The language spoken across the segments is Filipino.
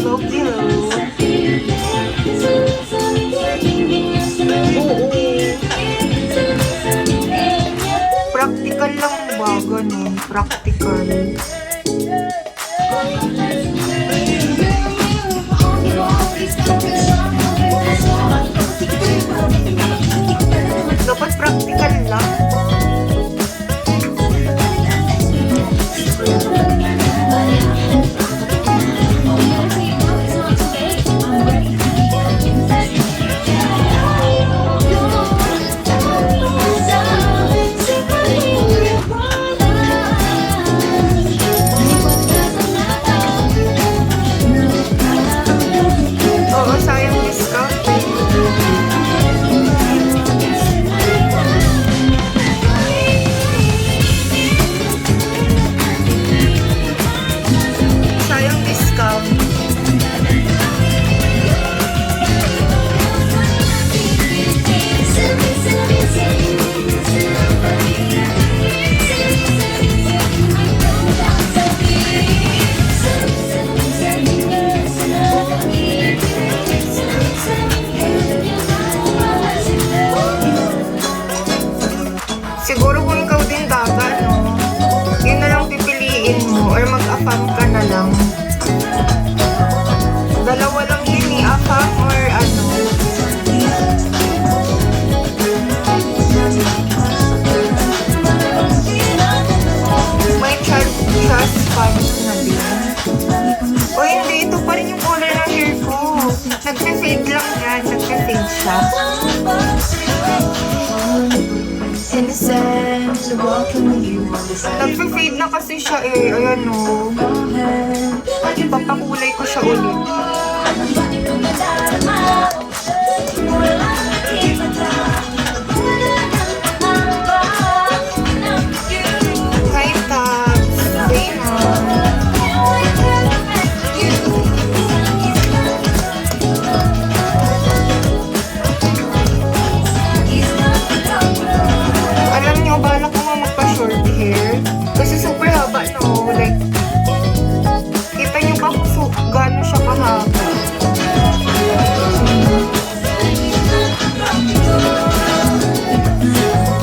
Hello, hello. Oo. Practical lang ba? Ganun. Practical. Dapat practical lang. Oo, sayang discount. Sayang discount. Siguro kung ikaw din daga, no? Yun na lang pipiliin mo or mag-afam ka na lang. Dalawa lang yun eh, afam or ano. May trust fund na din. O hindi, ito pa rin yung color ng hair ko. Nagpe-fade lang yan, nagpe-fade siya. Nagpe-fade na kasi siya eh. Ayan o. Papakulay ko siya ulit. Hi, Tabs. Damon. Alam niyo, balak ko nga magpa-short hair. Kasi super haba, no? Like, kita niyo ba kung gano'n siya kahaba?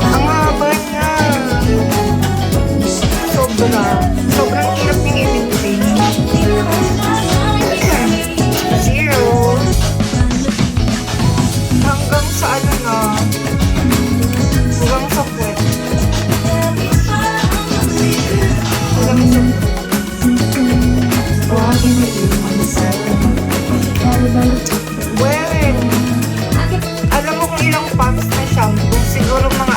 Ang haba niya. Sobra. Sobrang hirap niyang i-maintain. Zero. Hanggang sa ano na. Hanggang sa puwet. Well, alam mo kung ilang pumps na shampoo? Siguro mga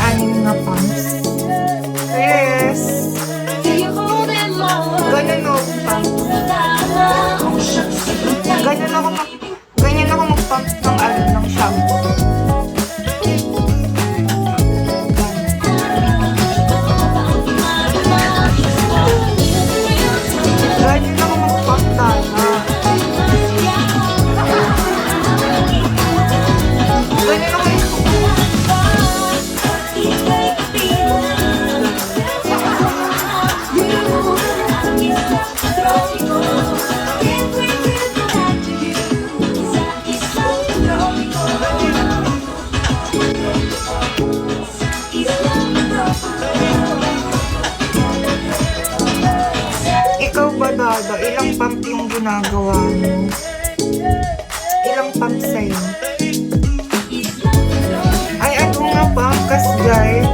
anim na pumps. Yes. Ganun o, pump. Ganyan ako mag-pump ng shampoo. Ganyan ako mag-pump talaga. Ganyan ako Ikaw ba, Dada? Ilang pump yung ginagawa mo? Ilang pump sa'yo? Ay, ano nga pump? Kasjay.